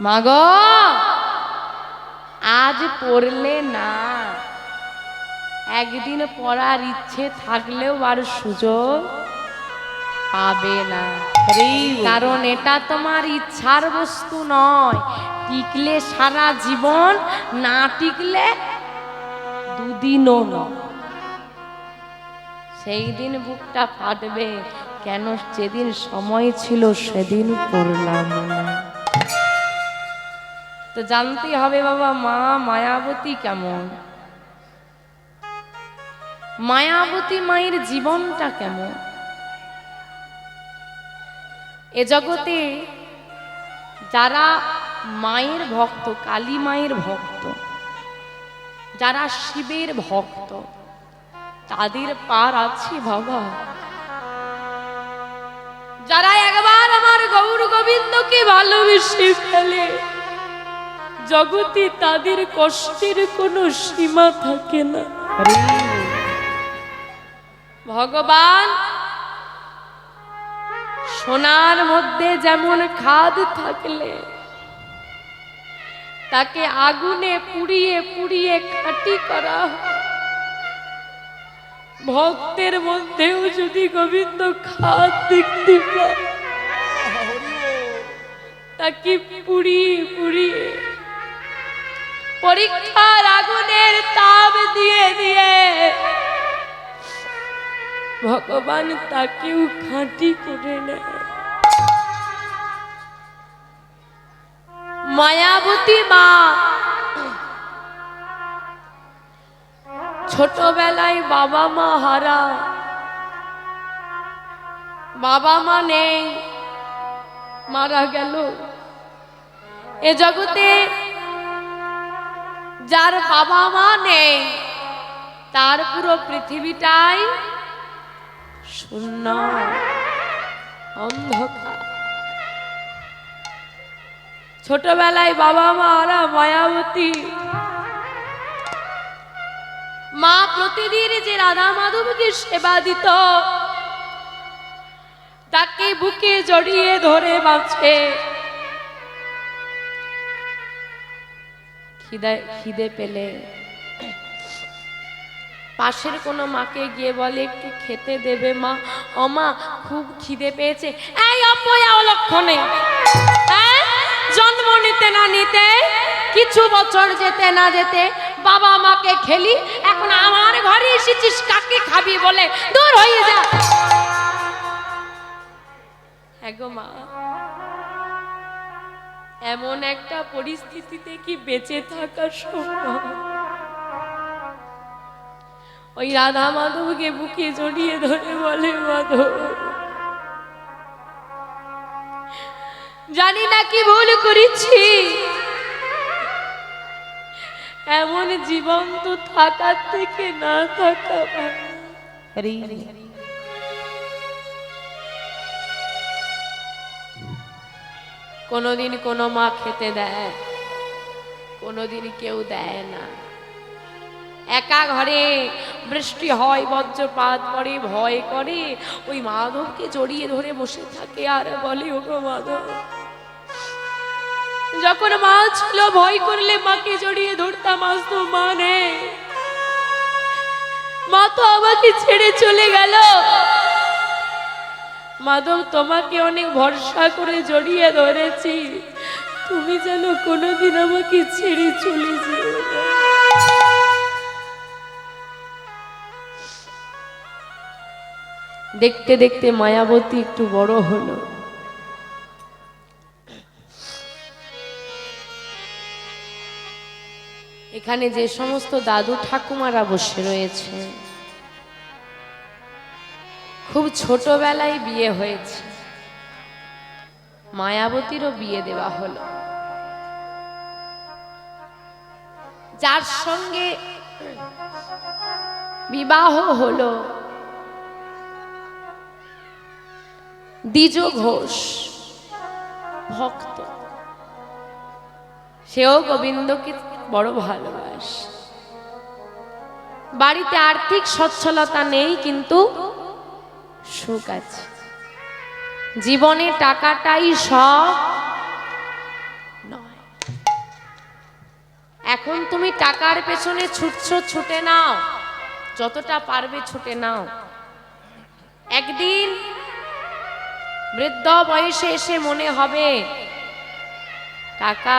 মাগো আজ পড়লে না, একদিন পড়ার ইচ্ছে থাকলেও আর সুযোগ পাবে না, কারণ এটা তোমার ইচ্ছার বস্তু নয়। টিকলে সারা জীবন, না টিকলে দুদিনও নয়। সেই দিন বুকটা ফাটবে, কেন যেদিন সময় ছিল সেদিন পড়লাম না। তো জানতে হবে বাবা, মা মায়াবতী কেমন, মায়াবতী মায়ের জীবনটা কেমন। এ জগতে যারা মায়ের ভক্ত, কালী মায়ের ভক্ত, যারা শিবের ভক্ত, তাদের পার আছে বাবা। যারা একবার আমার গৌর গোবিন্দকে ভালোবেসে ফেলে, জগতে তাদের কষ্টের কোনো সীমা থাকে না। ভগবান সোনার মধ্যে যেমন খাদ থাকলে তাকে আগুনে পুড়িয়ে পুড়িয়ে খাঁটি করা, ভক্তের মধ্যেও যদি গোবিন্দ খাদ দেখতে পায়, তাকে পুড়িয়ে পুড়িয়ে পরীক্ষার আগুনের তাপ দিয়ে দিয়ে ভগবান তাকেও খাঁটি করে নেয়। মায়াবতী মা ছোটবেলায় বাবা মা হারা, বাবা মা নেই, মারা গেল। এ জগতে যার বাবা মা নেই, তার পুরো পৃথিবীটাই শূন্য, অন্ধকার। ছোটবেলায় বাবা মা হারা মায়াবতী মা প্রতিদিন যে রাধা মাধবকে সেবা দিত, তাকে বুকে জড়িয়ে ধরে বাঁচে। খিদে পেলে পাশের কোনো মাকে গিয়ে বলে একটু খেতে দেবে মা, ও মা খুব খিদে পেয়েছে। এই অপয়া অলক্ষণে, জন্ম নিতে না নিতে, কিছু বছর যেতে না যেতে বাবা মাকে খেলি, এখন আমার ঘরে এসেছিস কাকে খাবি বলে, দূর হয়ে যা। এগো মা, এমন একটা পরিস্থিতিতে কি বেঁচে থাকা সম্ভব? ওই রাধা মাধবকে বুকে জড়িয়ে ধরে বলে, মাধব জানি না কি ভুল করেছি, এমন জীবন তো থাকার থেকে না থাকা ভালো। কোনোদিন কোনো মা খেতে দেয়, কোনোদিন কেউ দেয় না। একা ঘরে বৃষ্টি হয়, বজ্রপাত পড়ে, ভয় করে, ওই মাধবকে জড়িয়ে ধরে বসে থাকে আর বলে, ওগো মাধব। যখন মা ছিল ভয় করলে মাকে জড়িয়ে ধরতাম, আজ তো মা নেই, মা তো আমাকে ছেড়ে চলে গেল। মাধব তোমাকে অনেক ভরসা করে জড়িয়ে ধরেছি, তুমি যেন কোনোদিন আমাকে ছেড়ে চলে যেও না। দেখতে দেখতে মায়াবতী একটু বড় হলো। এখানে যে সমস্ত দাদু ঠাকুমারা বসে রয়েছে, খুব ছোটবেলায় বিয়ে হয়েছে, মায়াবতীরও বিয়ে দেওয়া হলো। যার সঙ্গে বিবাহ হলো দ্বিজ ঘোষ, ভক্ত, সেও গোবিন্দকে বড় ভালোবাসে। বাড়িতে আর্থিক সচ্ছলতা নেই, কিন্তু সুখ আছে। জীবনে টাকাটাই সব নয়। এখন তুমি টাকার পেছনে ছুটছো, ছুটে নাও, যতটা পারবে ছুটে নাও। একদিন বৃদ্ধ বয়সে এসে মনে হবে টাকা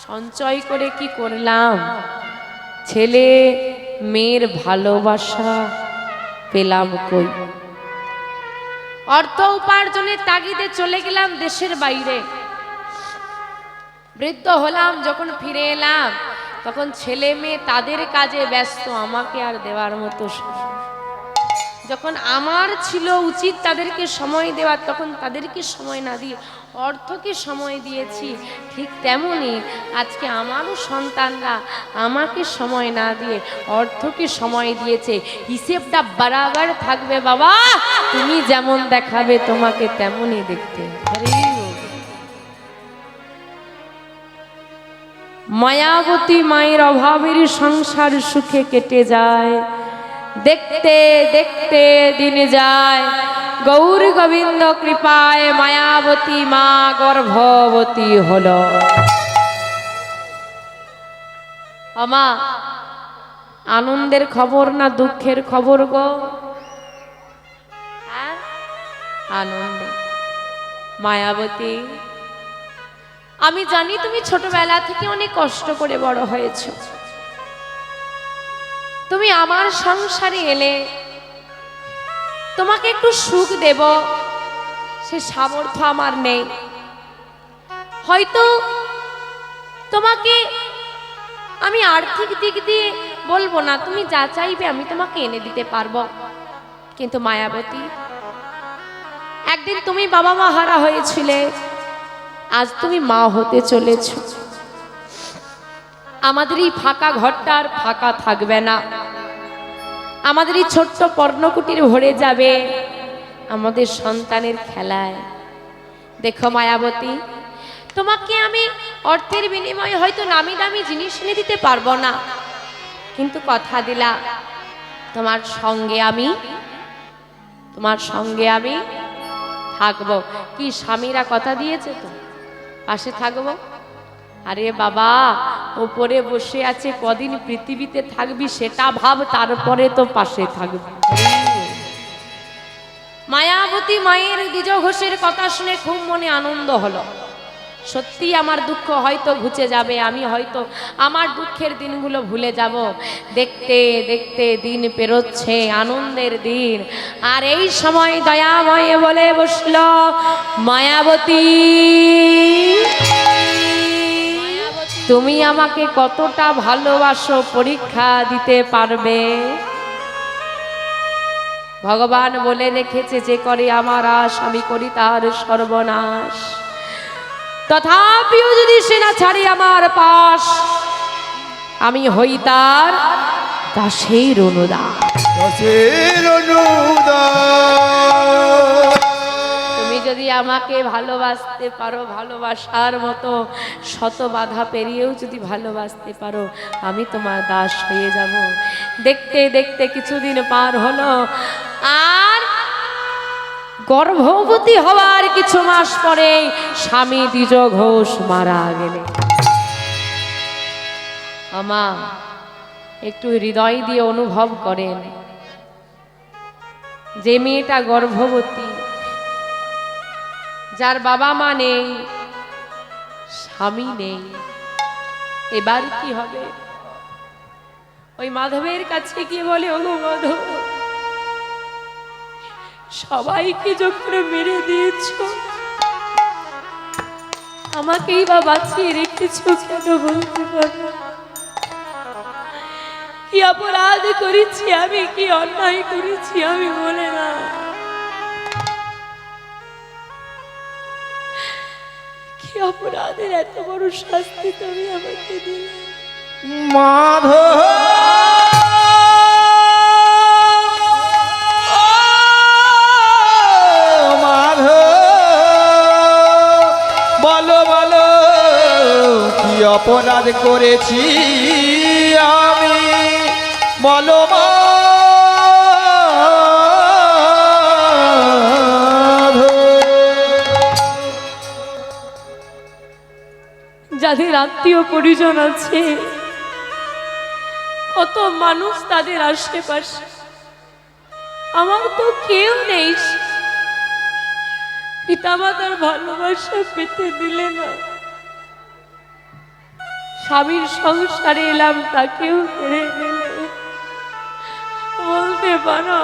সঞ্চয় করে কি করলাম, ছেলে মেয়ের ভালোবাসা পেলাম কই। অর্থ উপার্জনের তাগিদে চলে গেলাম দেশের বাইরে, বৃদ্ধ হলাম, যখন ফিরে এলাম তখন ছেলে মেয়ে তাদের কাজে ব্যস্ত, আমাকে আর দেওয়ার মতো যখন আমার ছিল উচিত তাদেরকে সময় দেওয়ার, তখন তাদেরকে সময় না দিয়ে অর্থকে সময় দিয়েছি। ঠিক তেমনি আজকে আমারও সন্তানরা আমাকে সময় না দিয়ে অর্থকে সময় দিয়েছে। হিসেবটা বরাবর থাকবে বাবা, তুমি যেমন দেখাবে তোমাকে তেমনই দেখতে। মায়াবতী মায়ের অভাবের সংসার সুখে কেটে যায়, দেখতে দেখতে দিন যায়, গৌর গোবিন্দ কৃপায় মায়াবতী মা গর্ভবতী হল। আমা আনন্দের খবর না দুঃখের খবর গো? আনন্দ। মায়াবতী, আমি জানি তুমি ছোটবেলা থেকে অনেক কষ্ট করে বড় হয়েছ, তুমি আমার সংসারে এলে তোমাকে একটু সুখ দেব সে সামর্থ্য আমার নেই। হয়তো তোমাকে আমি আর্থিক দিক দিয়ে বলবো না, তুমি যা চাইবে আমি তোমাকে এনে দিতে পারবো। কিন্তু মায়াবতী, একদিন তুমি বাবা মা হারা হয়েছিলে, আজ তুমি মা হতে চলেছ। আমাদের এই ফাঁকা ঘরটা আর ফাঁকা থাকবে না, আমাদের এই ছোট্ট পর্ণকুটির ভরে যাবে আমাদের সন্তানের খেলায়। দেখো মায়াবতী, তোমাকে আমি অর্থের বিনিময়ে হয়তো নামি দামি জিনিস এনে দিতে পারবো না, কিন্তু কথা দিলা তোমার সঙ্গে আমি থাকবো। কি স্বামীরা কথা দিয়েছে তো পাশে থাকবো? আরে বাবা, ওপরে বসে আছে, কদিন পৃথিবীতে থাকবি সেটা ভাব, তারপরে তো পাশে থাকবি। মায়াবতী মায়ের দ্বিজ ঘোষের কথা শুনে খুব মনে আনন্দ হলো। সত্যি আমার দুঃখ হয়তো ঘুচে যাবে, আমি হয়তো আমার দুঃখের দিনগুলো ভুলে যাব। দেখতে দেখতে দিন পেরোচ্ছে, আনন্দের দিন। আর এই সময় দয়াময় বলে বসল, মায়াবতী তুমি আমাকে কতটা ভালোবাসো পরীক্ষা দিতে পারবে? ভগবান বলে রেখেছে, যে করে আমার আশ আমি করি তার সর্বনাশ। তথাপিও যদি সে না ছাড়ে আমার পাশ, আমি হই তার দাসের অনুদান। তুমি যদি আমাকে ভালোবাসতে পারো, ভালোবাসার মতো শত বাধা পেরিয়েও যদি ভালোবাসতে পারো, আমি তোমার দাস হয়ে যাব। দেখতে দেখতে কিছুদিন পার হলো, আর গর্ভবতী হওয়ার কিছু মাস পরে স্বামী দ্বিজ ঘোষ মারা গেলেন। আমা একটু হৃদয় দিয়ে অনুভব করেন, যে মেয়েটা গর্ভবতী, যার বাবা মা নেই, স্বামী নেই, এবার কি হবে? ওই মাধবের কাছে গিয়ে বলে, ওগো মাধব, সবাইকে যখন মেরে দিয়েছ, আমাকেই বা বাঁচিয়ে রেখেছ কেন বলতে পারো? কি অপরাধ করেছি আমি, কি অন্যায় করেছি আমি, বলে না। কি অপরাধের এত বড় শাস্তি তুমি আমাকে দিলে? মাধব অপরাধ করেছি আমি, বলো যাদের আত্মীয় পরিজন আছে, কত মানুষ তাদের আশেপাশে, আমার তো কেউ নেই। পিতামাতার ভালোবাসা পেতে দিলে না, স্বামীর সংসারে এলাম তাকেও কেড়ে নিলে। বলতে পারো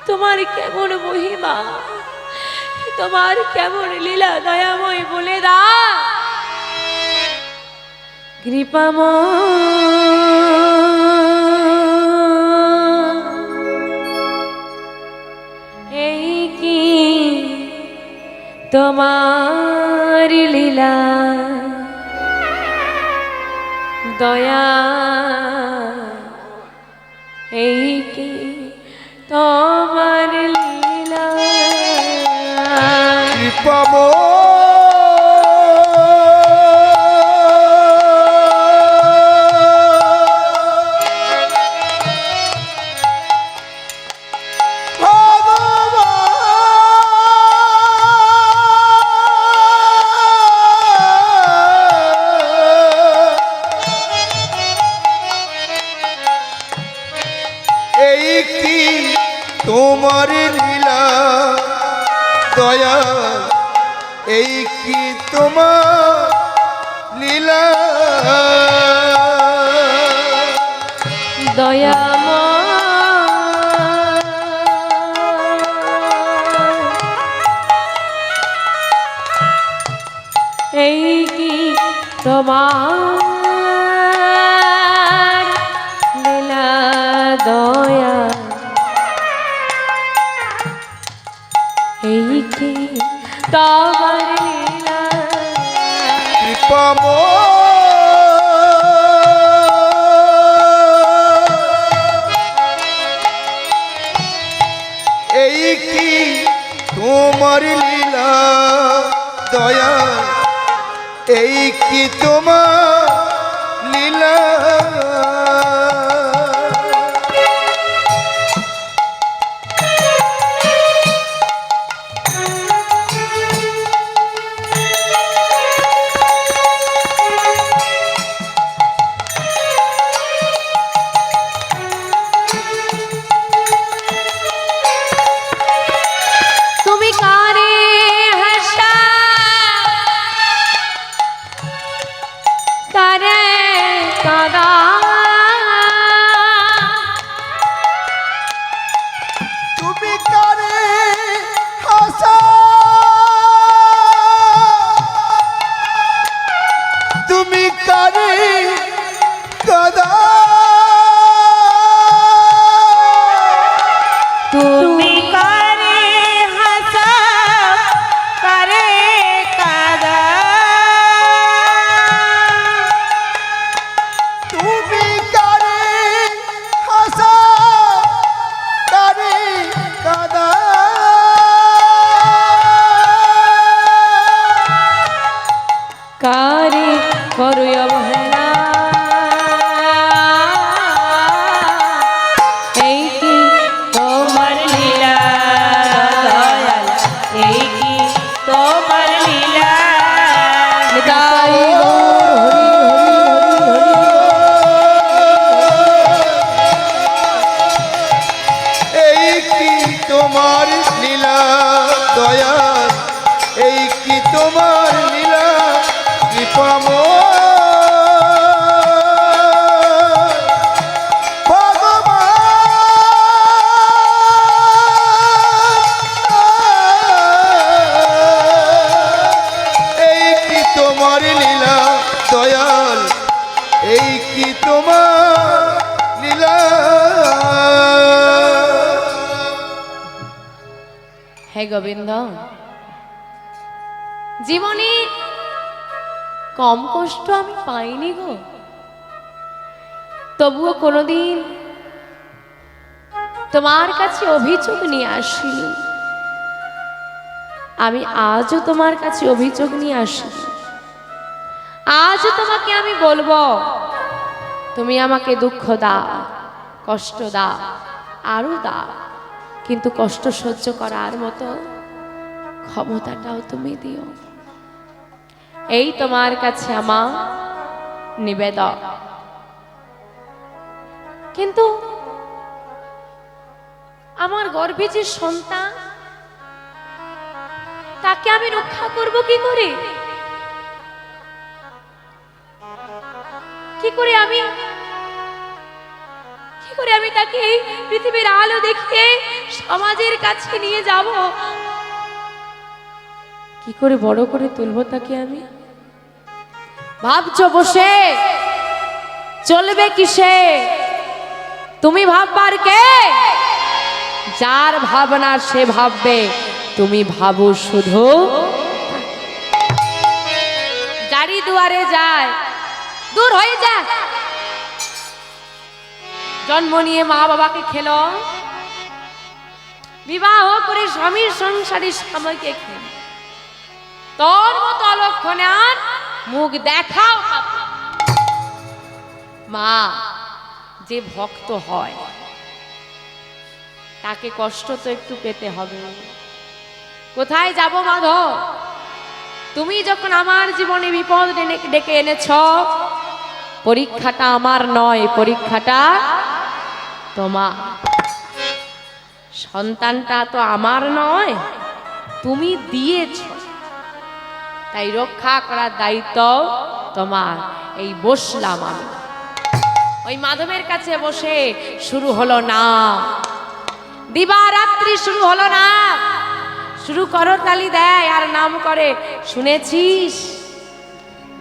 তোমার কেমন মহিমা, তোমার কেমন লীলা দয়াময়, বলে দা কৃপাময়। এই কি তোমার লীলা দয়া, এই কি তোমার লীলা কৃপাময়। এই কি তোমার লীলা দয়া, এই কি তোমার লীলা দয়াময়। এই কি তোমার লীলা দয়া, এই কি তোমার লীলা কৃপাময়। এই কি তোমার লীলা দয়া, এই কি তোমার লীলা তুমি কারে হাসা কারে কাদা, তুমি কারে হাসা, তুমি কারে কাদা, তুমি কারে হাসা কারে কাদা, তুমি কারে হাসা কারে কাদা, কারে করো অবহেলা, এই কি তোমার লীলা দয়াল, এই কি তোমার লীলা তাই এই কি তোমার লীলা দয়া, এই কি তোমার লীলা কৃপাময়। এই কি তোমার লীলা দয়াল, এই কি তোমার লীলা। হে গোবিন্দ, জীবনে কম কষ্ট আমি পাইনি গো, তবুও কোনোদিন তোমার কাছে অভিযোগ নিয়ে আসিনি। আমি আজও তোমার কাছে অভিযোগ নিয়ে আসি, আজও তোমাকে আমি বলবো তুমি আমাকে দুঃখ দাও, কষ্ট দাও, আরো দাও, কিন্তু কষ্ট সহ্য করার মতো ক্ষমতাটাও তুমি দিও। এই তোমার কাছে আমার নিবেদন। কিন্তু আমার গর্ভে যে সন্তান, তাকে আমি রক্ষা করব কি করে? কি করে আমি তাকে এই পৃথিবীর আলো দেখিয়ে সমাজের কাছে নিয়ে যাব? কি করে বড় করে তুলবো তাকে আমি? ভাবছো বসে চলবে কিসে? তুমি ভাববার কে? যার ভাবনা সে ভাববে, তুমি ভাবো শুধু। গাড়ি দুয়ারে যায়, দূর হয়ে যায়। জন্ম নিয়ে মা বাবাকে খেলো, বিবাহ করে স্বামীর সংসারী সময়কে খেলো, তোর মতো অলক্ষণে আর মুখ দেখাও। মা যে ভক্ত হয় তাকে কষ্ট তো একটু পেতে হবে। কোথায় যাব মাধব? তুমি যখন আমার জীবনে বিপদ ডেকে এনেছ, পরীক্ষাটা আমার নয়, পরীক্ষাটা তোমার। সন্তানটা তো আমার নয়, তুমি দিয়েছ, তাই রক্ষা করার দায়িত্ব তোমার। এই বসলাম আমি, ওই মাধবের কাছে বসে শুরু হলো না, দিবারাত্রি শুরু হলো না। শুরু করো তালি দেয় আর নাম করে, শুনেছিস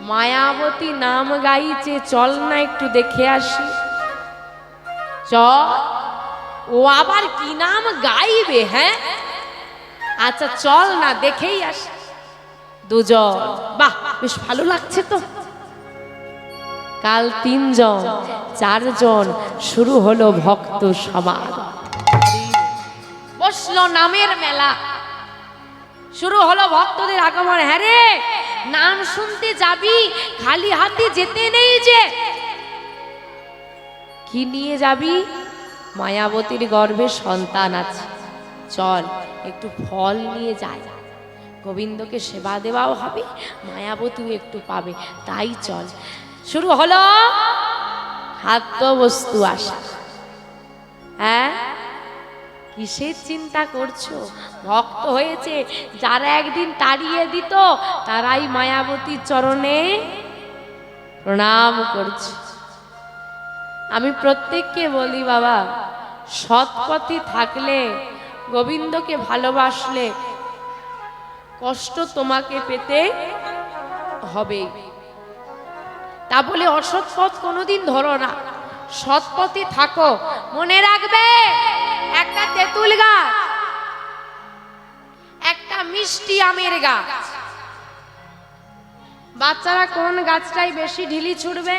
মায়াবতী নাম গাইছে, চল না একটু দেখে আসি। চল। ও আবার কি নাম গাইবে? হ্যাঁ, আচ্ছা চল না দেখেই আসি। দুজন, বাহ বেশ ভালো লাগছে তো। কাল 3 জন 4 জন, শুরু হলো ভক্ত সমাজ। বসলো নামের মেলা, শুরু হলো ভক্তদের আগমন। হ্যাঁ রে, নাম শুনতে যাবি, খালি হাতে যেতে নেই যে। কি নিয়ে যাবি? মায়াবতীর গর্ভে সন্তান আছে, চল একটু ফল নিয়ে যাই, গোবিন্দকে সেবা দেওয়াও হবে, মায়াবতীও একটু পাবে, তাই চল। শুরু হলো খাদ্য বস্তু আসা। হ্যাঁ, কিসের চিন্তা করছো? ভক্ত হয়েছে, যারা একদিন তাড়িয়ে দিত তারাই মায়াবতীর চরণে প্রণাম করছে। আমি প্রত্যেককে বলি, বাবা সৎ পথে থাকলে, গোবিন্দকে ভালোবাসলে কষ্ট তোমাকে পেতে হবে। তা বলে অসৎ পথ কোনোদিন ধরো না, সৎ পথে থাকো। মনে রাখবে, একটা তেঁতুল গাছ, একটা মিষ্টি আমের গাছ, বাচ্চারা কোন গাছটাই বেশি ঢিলি ছুটবে?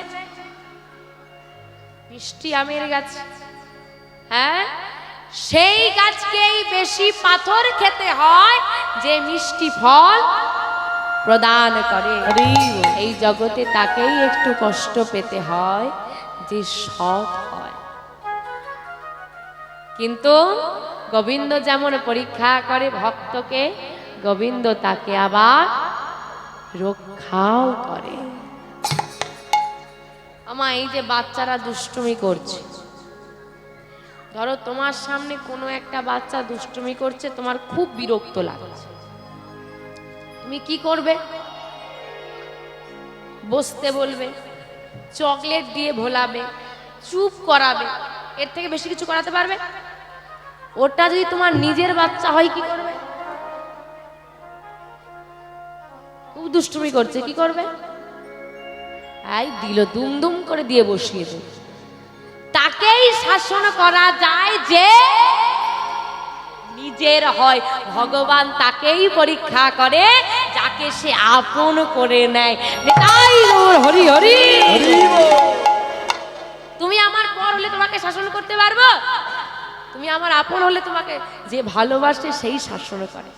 মিষ্টি আমের গাছ। হ্যাঁ, সেই গাছকেই বেশি পাথর খেতে হয় যে মিষ্টি ফল প্রদান করে। এই জগতে তাকেই একটু কষ্ট পেতে হয় যে সৎ হয়। কিন্তু গোবিন্দ যেমন পরীক্ষা করে ভক্তকে, গোবিন্দ তাকে আবার রক্ষাও করে। আমা এই যে বাচ্চারা দুষ্টুমি করছে, ধরো তোমার সামনে কোনো একটা বাচ্চা দুষ্টুমি করছে, তোমার খুব বিরক্ত লাগছে, তুমি কি করবে? বসতে বলবে, চকলেট দিয়ে ভোলাবে, চুপ করাবে, এর থেকে বেশি কিছু করাতে পারবে? ওটা যদি তোমার নিজের বাচ্চা হয় কি করবে? খুব দুষ্টুমি করছে, কি করবে? এই দিল দুম দুম করে দিয়ে বসিয়ে দেবে। তাকেই শাসন করা যায় যে নিজের হয়। ভগবান তাকেই পরীক্ষা করে যাকে সে আপন করে নেয়। তাই হরি হরি। তুমি আমার পর হলে তোমাকে শাসন করতে পারবো? তুমি আমার আপন হলে তোমাকে যে ভালোবাসে সেই শাসন করে।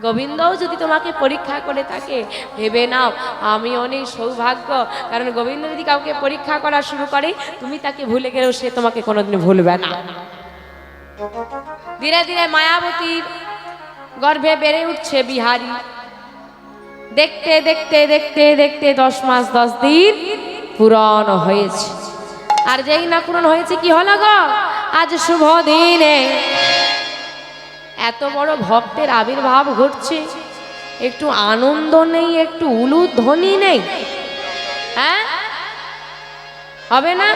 গোবিন্দও যদি তোমাকে পরীক্ষা করে থাকে, ভেবে নাও আমি অনেক সৌভাগ্য, কারণ গোবিন্দ যদি কাউকে পরীক্ষা করা শুরু করে, তুমি তাকে ভুলে গেলেও সে তোমাকে কোনোদিন ভুলবে না। ধীরে ধীরে মায়াবতীর গর্ভে বেড়ে উঠছে বিহারী। দেখতে দেখতে দেখতে দেখতে 10 মাস 10 দিন পূরণ হয়েছে। আর যেই না পূরণ হয়েছে কি হলো গো, আজ শুভ দিনে এত বড় ভক্তের আবির্ভাব ঘটছে, একটু আনন্দ নেই, একটু উলুধ্বনি নেই? হ্যাঁ, হবে না?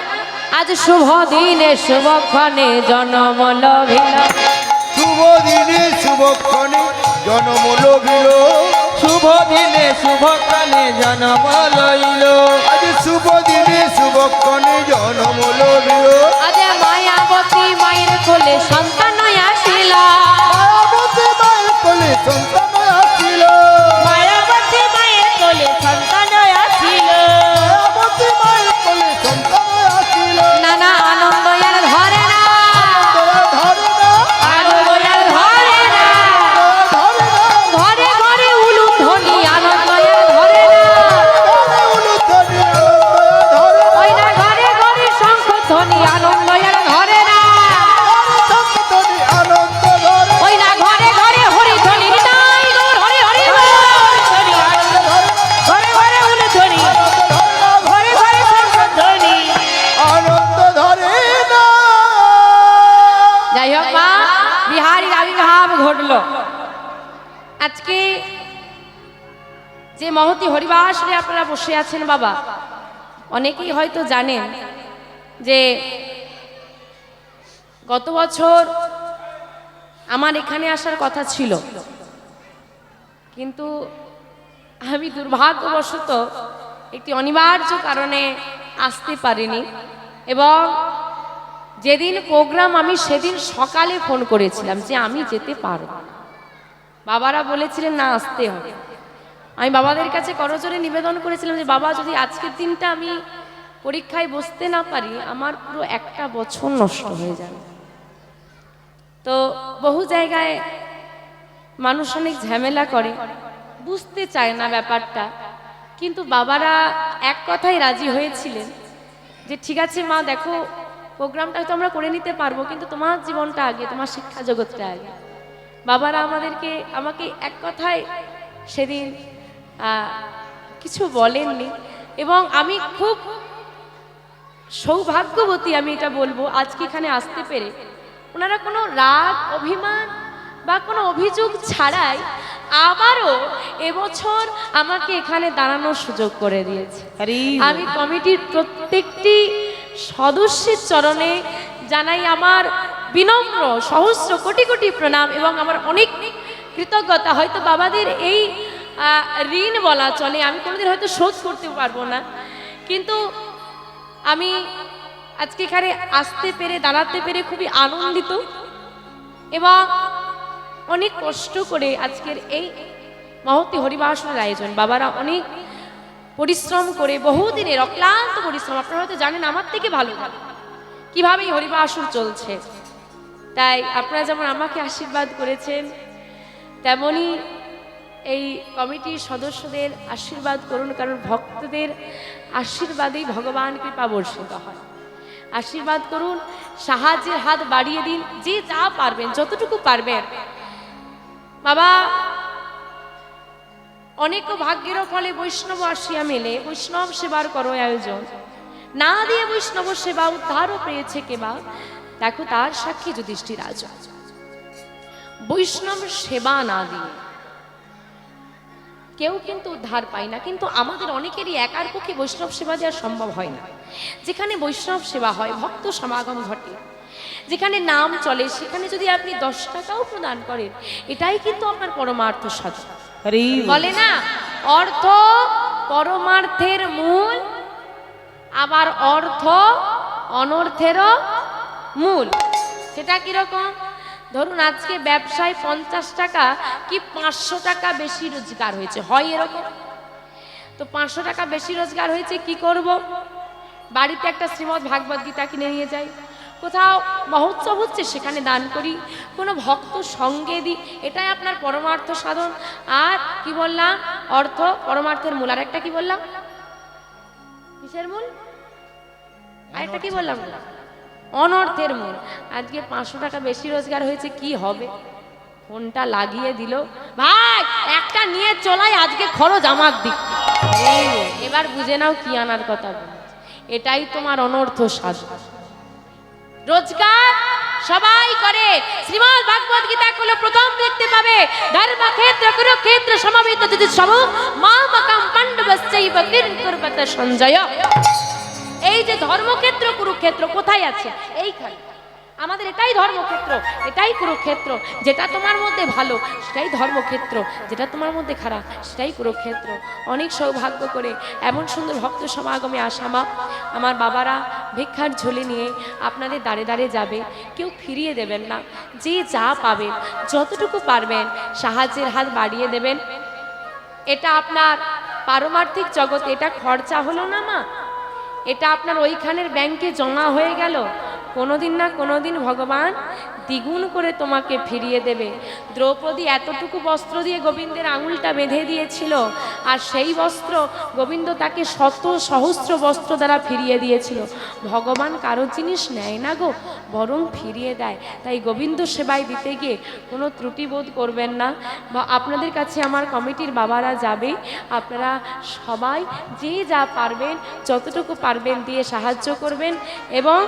আজ শুভ দিনে শুভক্ষণে জন্ম লভিল, শুভ দিনে শুভক্ষণে জন্ম লভিল, শুভ দিনে শুভক্ষণে জন্ম লইল, আজ শুভ দিনে শুভক্ষণে জন্ম লভিল, আজ মায়াবতী মায়ের কোলে সন্তান আসিল, মায়াবতী মায়ের কোলে সন্তান আসিল, মায়াবতী মায়ের কোলে সন্তান আসিল, মায়াবতী মায়ের কোলে সন্তান আসিল, নানা আনন্দ আর ধরে না, দয়া ধরে না, আনন্দ আর ধরে না, দয়া ধরে না, ঘরে ঘরে উলুধ্বনি আনন্দ আর ধরে না, ঘরে উলুধ্বনি দয়া ধরে না, ওই না ঘরে ঘরে শঙ্খধ্বনি আনন্দ আর ধরে না, শঙ্খধ্বনি আনন্দ ধরে, ওই না ঘরে ঘরে হরিধ্বনি নিতাই গৌর হরি হরি বল। ঘরে ঘরে উলুধ্বনি, ঘরে ঘরে শঙ্খধ্বনি, আনন্দ ধরে না। যাই হোক মা, বিহারীর আবির্ভাব ঘটল। আজকে যে মহতি হরিবাসরে আপনারা বসে আছেন বাবা, অনেকেই হয়তো জানেন যে গত বছর আমার এখানে আসার কথা ছিল, কিন্তু আমি দুর্ভাগ্যবশত একটি অনিবার্য কারণে আসতে পারিনি। এবং যেদিন প্রোগ্রাম আমি সেদিন সকালে ফোন করেছিলাম যে আমি যেতে পারব, বাবারা বলেছিলেন না আসতে হবে। আমি বাবাদের কাছে করজোরে নিবেদন করেছিলাম যে বাবা যদি আজকের দিনটা আমি পরীক্ষায় বসতে না পারি, আমার পুরো একটা বছর নষ্ট হয়ে যাবে। তো বহু জায়গায় মানুষ অনেক ঝামেলা করে, বুঝতে চায় না ব্যাপারটা, কিন্তু বাবারা এক কথায় রাজি হয়েছিলেন যে ঠিক আছে মা, দেখো প্রোগ্রামটা হয়তো আমরা করে নিতে পারবো, কিন্তু তোমার জীবনটা আগে, তোমার শিক্ষা জগৎটা আগে। বাবারা আমাকে এক কথায় সেদিন কিছু বলেননি। এবং আমি খুব সৌভাগ্যবতী, আমি এটা বলবো, আজকে এখানে আসতে পেরে ওনারা কোনো রাগ অভিমান বা কোনো অভিযোগ ছাড়াই আবারও এবছর আমাকে এখানে দাঁড়ানোর সুযোগ করে দিয়েছে। আমি কমিটির প্রত্যেকটি সদস্যের চরণে জানাই আমার বিনম্র সহস্র কোটি কোটি প্রণাম এবং আমার অনেক কৃতজ্ঞতা। হয়তো বাবাদের এই ঋণ বলা চলে, আমি কোনোদিন হয়তো শোধ করতে পারবো না, কিন্তু আমি আজকে এখানে আসতে পেরে, দাঁড়াতে পেরে খুবই আনন্দিত এবং অনেক কষ্ট করে আজকের এই মহতি হরিবাসনের আয়োজন বাবারা অনেক পরিশ্রম করে, বহুদিনের অক্লান্ত পরিশ্রম, আপনারা হয়তো জানেন আমার থেকে ভালো কিভাবে এই হরিবাসর চলছে। তাই আপনারা যেমন আমাকে আশীর্বাদ করেছেন, তেমনি এই কমিটির সদস্যদের আশীর্বাদ করুন, কারণ ভক্তদের আশীর্বাদেই ভগবান কৃপা বর্ষিত হয়। আশীর্বাদ করুন, সাহায্যের হাত বাড়িয়ে দিন, যে যা পারবেন, যতটুকু পারবেন। বাবা অনেক ভাগ্যের ফলে বৈষ্ণব আসিয়া মেলে, বৈষ্ণব সেবার করো আয়োজন, না দিয়ে বৈষ্ণব সেবা উদ্ধারও পেয়েছে কেবা, দেখো তার সাক্ষী যুধিষ্ঠির রাজা। বৈষ্ণব সেবা না দিয়ে কেউ কিন্তু উদ্ধার পায় না, কিন্তু আমাদের অনেকেরই একার পক্ষে বৈষ্ণব সেবা দেওয়া সম্ভব হয় না। যেখানে বৈষ্ণব সেবা হয়, ভক্ত সমাগম ঘটে, যেখানে নাম চলে, সেখানে যদি আপনি 10 টাকাও প্রদান করেন, এটাই কিন্তু আপনার পরমার্থ সাধন। বলে না, অর্থ পরমার্থের মূল, আবার অর্থ অনর্থেরও মূল। সেটা কিরকম? ধরুন আজকে ব্যবসায় 50 টাকা কি 500 টাকা বেশি রোজগার হয়েছে, হয় এরকম? তো 500 টাকা বেশি রোজগার হয়েছে, কি করব? বাড়িতে একটা শ্রীমদ্ ভাগবত গীতা কিনে নিয়ে যাই, কোথাও মহোৎসব হচ্ছে সেখানে দান করি, কোনো ভক্ত সঙ্গে দিই, এটাই আপনার পরমার্থ সাধন। আর কি বললাম? অর্থ পরমার্থের মূল। আর একটা কি বললাম? কিসের মূল? আরেকটা কি বললাম? অনর্থের মূল। আজকে 500 টাকা বেশি রোজগার হয়েছে, কি হবে? ফোনটা লাগিয়ে দিল, ভাই একটা নিয়ে চলাই, আজকে খরচ আমার দিক। এবার বুঝে নাও কি আনার কথা বলছে। এটাই তোমার অনর্থ সাধু। রোজগার সবাই করে, শ্রীমদ্ ভাগবত গীতা খুলে প্রথম দেখতে পাবে, ধর্মক্ষেত্র কুরুক্ষেত্র সমবেত যদি সব মামকম পাণ্ডবশ্চৈব কিং কুর্বত সঞ্জয়। এই যে ধর্মক্ষেত্র কুরুক্ষেত্র কোথায় আছে? এইখানে। আমাদের এটাই ধর্মক্ষেত্র, এটাই কুরুক্ষেত্র। যেটা তোমার মধ্যে ভালো সেটাই ধর্মক্ষেত্র, যেটা তোমার মধ্যে খারাপ সেটাই কুরুক্ষেত্র। অনেক সৌভাগ্য করে এমন সুন্দর ভক্ত সমাগমে আসা মা, আমার বাবারা ভিক্ষার ঝুলি নিয়ে আপনাদের দাঁড়ে দাঁড়ে যাবে, কেউ ফিরিয়ে দেবেন না। যে যা পাবেন যতটুকু পারবেন সাহায্যের হাত বাড়িয়ে দেবেন। এটা আপনার পারমার্থিক জগতে এটা খরচা হলো না মা, এটা আপনার ওইখানের ব্যাংকে জমা হয়ে গেল। কোনোদিন না কোনোদিন ভগবান দ্বিগুণ করে তোমাকে ফিরিয়ে দেবে। দ্রৌপদী এতটুকু বস্ত্র দিয়ে গোবিন্দের আঙুলটা বেঁধে দিয়েছিল, আর সেই বস্ত্র গোবিন্দ তাকে শত সহস্র বস্ত্র দ্বারা ফিরিয়ে দিয়েছিল। ভগবান কারো জিনিস নেয় না গো, বরং ফিরিয়ে দেয়। তাই গোবিন্দ সেবায় দিতে গিয়ে কোনো ত্রুটি বোধ করবেন না। বা আপনাদের কাছে আমার কমিটির বাবারা যাবে, আপনারা সবাই যে যা পারবেন যতটুকু পারবেন দিয়ে সাহায্য করবেন। এবং